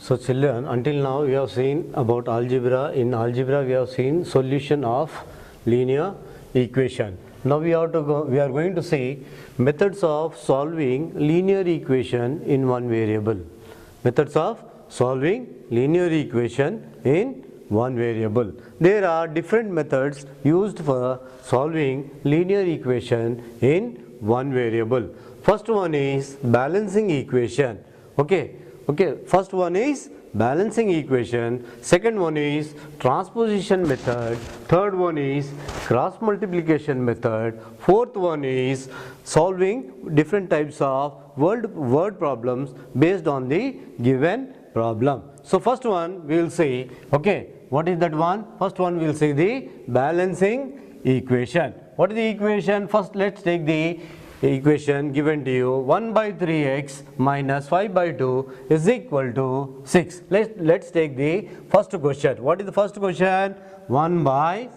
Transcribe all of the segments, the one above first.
So children, until now we have seen about algebra. In algebra we have seen solution of linear equation. Now we are going to see methods of solving linear equation in one variable. Methods of solving linear equation in one variable. There are different methods used for solving linear equation in one variable. First one is balancing equation. Okay, first one is balancing equation, second one is transposition method, third one is cross multiplication method, fourth one is solving different types of word problems based on the given problem. So first one we will see, okay, what is that one? First one we will see the balancing equation. What is the equation? First let's take the equation given to you. 1 by 3x minus 5 by 2 is equal to 6. Let's take the first question. What is the first question? 1 by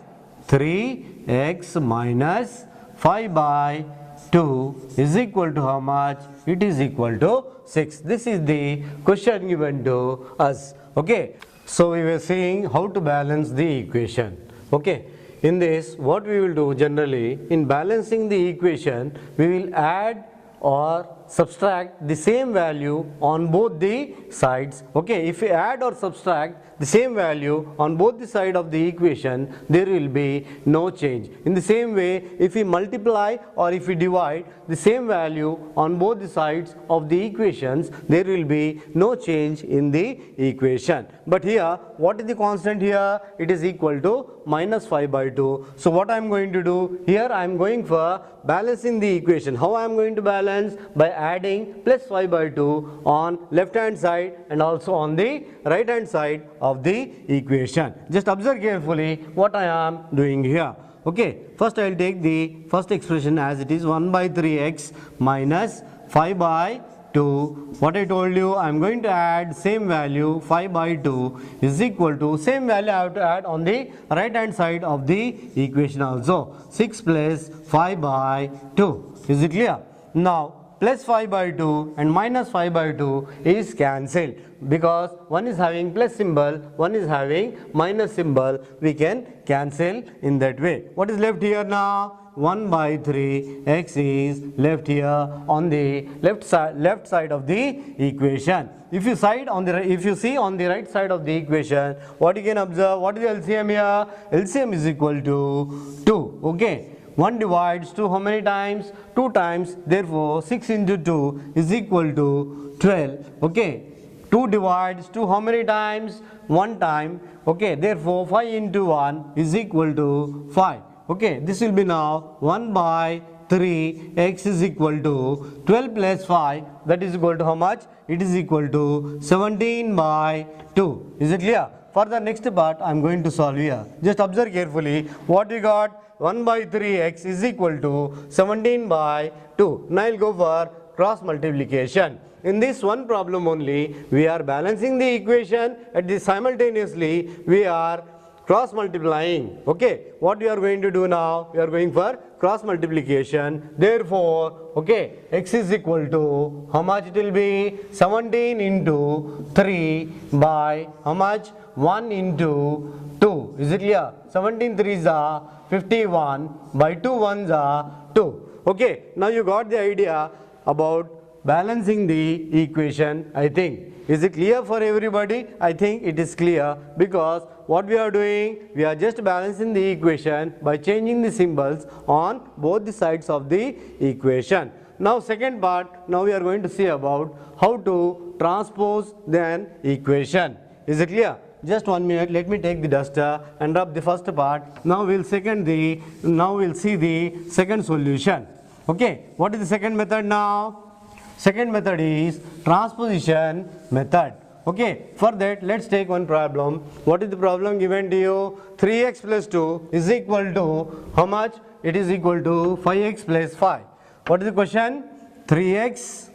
3x minus 5 by 2 is equal to how much? It is equal to 6. This is the question given to us. Okay, so we were seeing how to balance the equation. Okay, in this what we will do generally, in balancing the equation we will add or subtract the same value on both the sides. Okay, if we add or subtract the same value on both the side of the equation, there will be no change. In the same way, if we multiply or if we divide the same value on both the sides of the equations, there will be no change in the equation. But here, what is the constant here? It is equal to minus 5 by 2. So what I am going to do? Here I am going for balancing the equation. How I am going to balance? By adding plus 5 by 2 on left hand side and also on the right hand side of the equation. Just observe carefully what I am doing here. Okay, first I will take the first expression as it is, 1 by 3x minus 5 by 2. What I told you, I am going to add same value 5 by 2 is equal to same value I have to add on the right hand side of the equation also, 6 plus 5 by 2. Is it clear? Now plus 5 by 2 and minus 5 by 2 is cancelled because one is having plus symbol, one is having minus symbol. We can cancel in that way. What is left here now? 1 by 3 x is left here on the left side of the equation. If you see on the right side of the equation, what you can observe? What is the LCM here? LCM is equal to 2. Okay. 1 divides 2 how many times? 2 times. Therefore 6 into 2 is equal to 12. Okay. 2 divides 2 how many times? 1 time. Okay. Therefore 5 into 1 is equal to 5. Okay. This will be now 1 by 3 x is equal to 12 plus 5, that is equal to how much? It is equal to 17 by 2. Is it clear? For the next part I am going to solve here. Just observe carefully what we got. 1 by 3x is equal to 17 by 2. Now I will go for cross multiplication. In this one problem only, we are balancing the equation, at the simultaneously we are cross multiplying. Okay, what we are going to do now? We are going for cross multiplication. Therefore, okay, x is equal to how much it will be? 17 into 3 by how much? 1 into 2. Is it clear? 17 3s are 51 by 2 1s are 2. Okay, now you got the idea about balancing the equation, I think. Is it clear for everybody? I think it is clear because what we are doing, we are just balancing the equation by changing the symbols on both the sides of the equation. Now second part, now we are going to see about how to transpose an equation. Is it clear? Just 1 minute, let me take the duster and rub the first part. Now we'll see the second solution. Okay, what is the second method now? Second method is transposition method. Okay, for that let's take one problem. What is the problem given to you? 3x plus 2 is equal to how much? It is equal to 5x plus 5. What is the question? 3x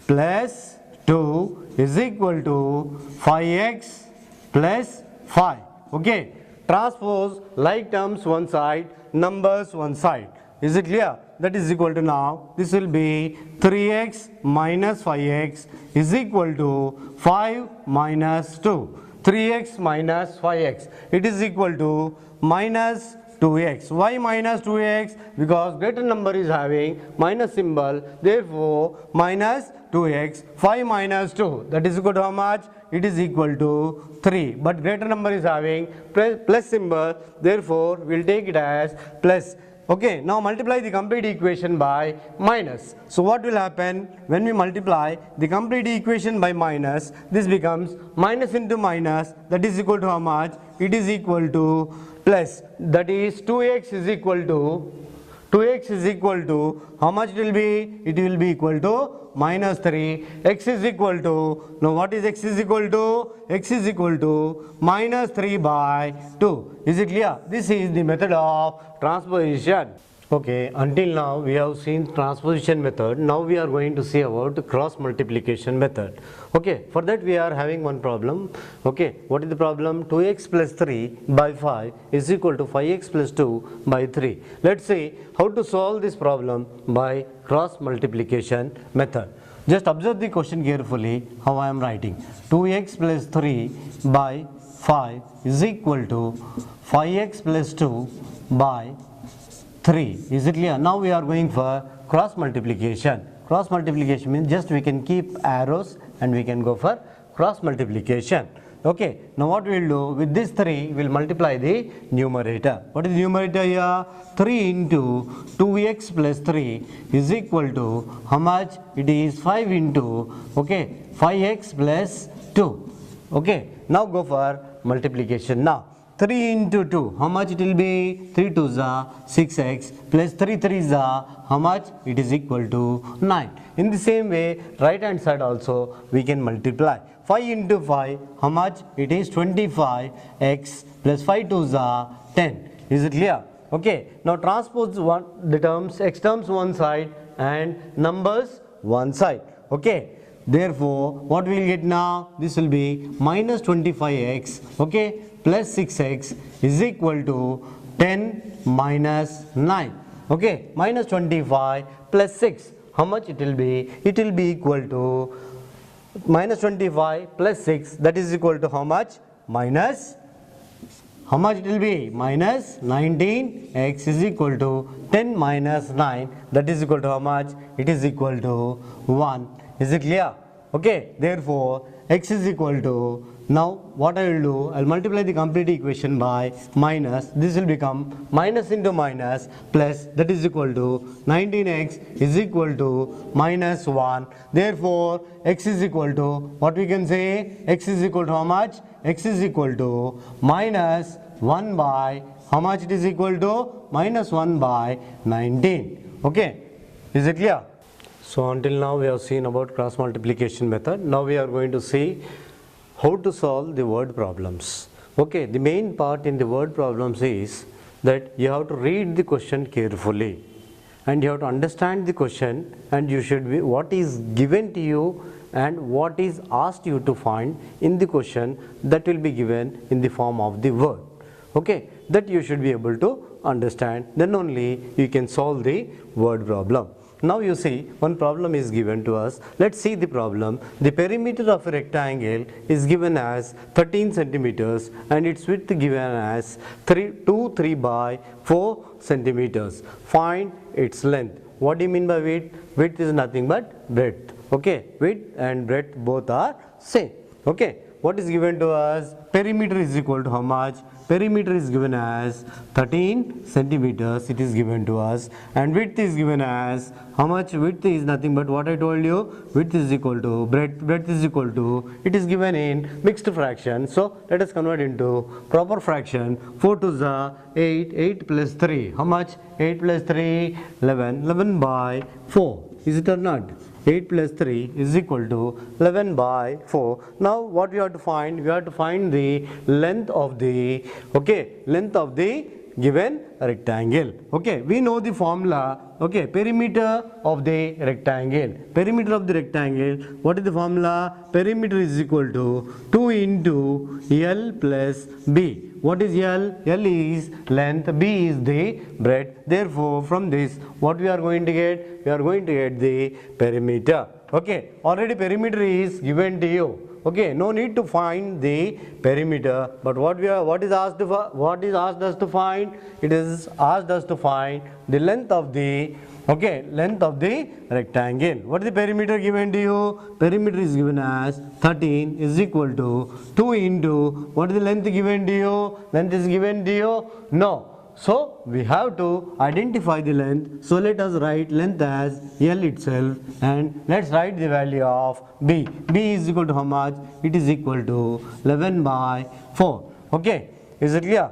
plus 2 is equal to 5x plus 5. Okay, transpose like terms one side, numbers one side. Is it clear? That is equal to, now this will be 3x minus 5x is equal to 5 minus 2. 3x minus 5x, it is equal to minus 2x. Why minus 2x? Because greater number is having minus symbol, therefore minus 2x. 5 minus 2, that is equal to how much? It is equal to 3. But greater number is having plus symbol, therefore we will take it as plus. Okay, now multiply the complete equation by minus. So what will happen when we multiply the complete equation by minus? This becomes minus into minus, that is equal to how much? It is equal to plus, that is 2x is equal to, 2x is equal to how much it will be? It will be equal to minus 3. X is equal to, now what is x is equal to? X is equal to minus 3 by 2. Is it clear? This is the method of transposition. Okay, until now we have seen transposition method. Now we are going to see about cross multiplication method. Okay, for that we are having one problem. Okay, what is the problem? 2x plus 3 by 5 is equal to 5x plus 2 by 3. Let's see how to solve this problem by cross multiplication method. Just observe the question carefully how I am writing. 2x plus 3 by 5 is equal to 5x plus 2 by 3. Is it clear? Now we are going for cross multiplication. Cross multiplication means just we can keep arrows and we can go for cross multiplication. Okay, now what we will do with this 3, we will multiply the numerator. What is the numerator here? 3 into 2x plus 3 is equal to how much? It is 5 into, okay, 5x plus 2. Okay, now go for multiplication. Now 3 into 2, how much it will be? 3 2s are 6x plus 3 3s are how much? It is equal to 9. In the same way, right hand side also we can multiply. 5 into 5, how much? It is 25x plus 5 2s are 10. Is it clear? Okay, now transpose the terms, x terms one side and numbers one side. Okay. Therefore, what we will get now? This will be minus 25x, okay, plus 6x is equal to 10 minus 9. Okay, minus 25 plus 6. How much it will be? It will be equal to minus 25 plus 6. That is equal to how much? Minus. How much it will be? Minus 19x is equal to 10 minus 9. That is equal to how much? It is equal to 1. Is it clear? Okay, therefore x is equal to, now what I will do, I will multiply the complete equation by minus. This will become minus into minus plus, that is equal to 19x is equal to minus 1. Therefore x is equal to, what we can say? X is equal to how much? X is equal to minus 1 by, how much it is equal to? Minus 1 by 19. Okay, is it clear? So until now we have seen about cross multiplication method. Now we are going to see how to solve the word problems. Okay, the main part in the word problems is that you have to read the question carefully and you have to understand the question, and you should be what is given to you and what is asked you to find in the question, that will be given in the form of the word. Okay, that you should be able to understand, then only you can solve the word problem. Now you see, one problem is given to us. Let's see the problem. The perimeter of a rectangle is given as 13 centimeters and its width given as 3 by 4 centimeters. Find its length. What do you mean by width? Width is nothing but breadth. Okay, width and breadth both are same. Okay, what is given to us? Perimeter is equal to how much? Perimeter is given as 13 centimeters, it is given to us, and width is given as how much? Width is nothing but what I told you, width is equal to breadth is equal to, it is given in mixed fraction. So let us convert into proper fraction. 4 2s are 8, 8 plus 3, how much? 8 plus 3, 11, 11 by 4, is it or not? 8 plus 3 is equal to 11 by 4. Now what we have to find? We have to find the length of the, okay, length of the given rectangle. Okay, we know the formula. Okay, perimeter of the rectangle. Perimeter of the rectangle. What is the formula? Perimeter is equal to 2 into L plus B. What is L? L is length, B is the breadth. Therefore, from this, what we are going to get? We are going to get the perimeter. Okay, already perimeter is given to you. Okay, no need to find the perimeter, but what is asked us to find? It is asked us to find the length of the length of the rectangle. What is the perimeter given to you? Perimeter is given as 13 is equal to 2 into what is the length given to you? Length is given to you? No. So we have to identify the length. So let us write length as L itself, and let's write the value of B. B is equal to how much? It is equal to 11 by 4. Okay, is it clear?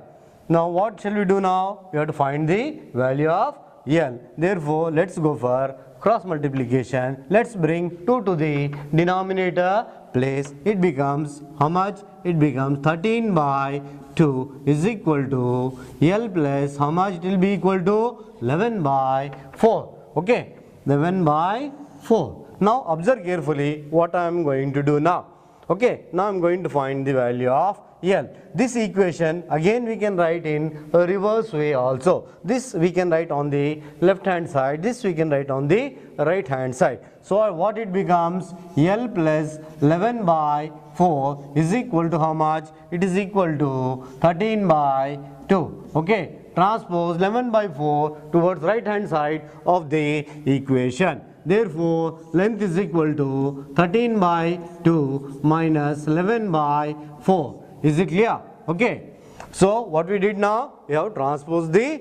Now what shall we do now? We have to find the value of L. Therefore, let's go for cross multiplication. Let's bring 2 to the denominator place. It becomes how much? It becomes 13 by 2 is equal to L plus how much? It will be equal to 11 by 4. Okay, 11 by 4. Now observe carefully what I am going to do now. Okay, now I am going to find the value of L. This equation again we can write in a reverse way also. This we can write on the left hand side, this we can write on the right hand side. So what it becomes? L plus 11 by 4 is equal to how much? It is equal to 13 by 2. Okay, transpose 11 by 4 towards right hand side of the equation. Therefore, length is equal to 13 by 2 minus 11 by 4. Is it clear? Okay. So what we did now? We have transposed the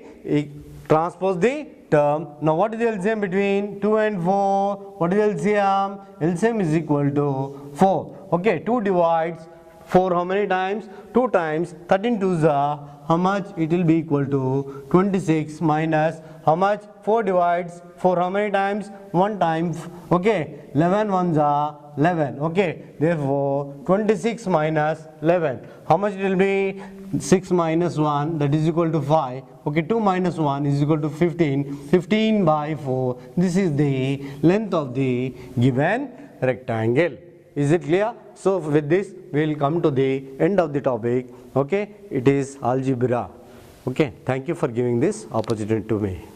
term. Now what is the LCM between 2 and 4? What is LCM? LCM is equal to 4. Okay. 2 divides 4 how many times? 2 times. 13 2s are how much? It will be equal to 26 minus how much? 4 divides 4 how many times? 1 time. Okay. 11 1s are 11. Okay. Therefore, 26 minus 11. How much it will be? 6 minus 1, that is equal to 5. Okay. 2 minus 1 is equal to 15. 15 by 4. This is the length of the given rectangle. Is it clear? So with this we will come to the end of the topic. Okay. It is algebra. Okay. Thank you for giving this opportunity to me.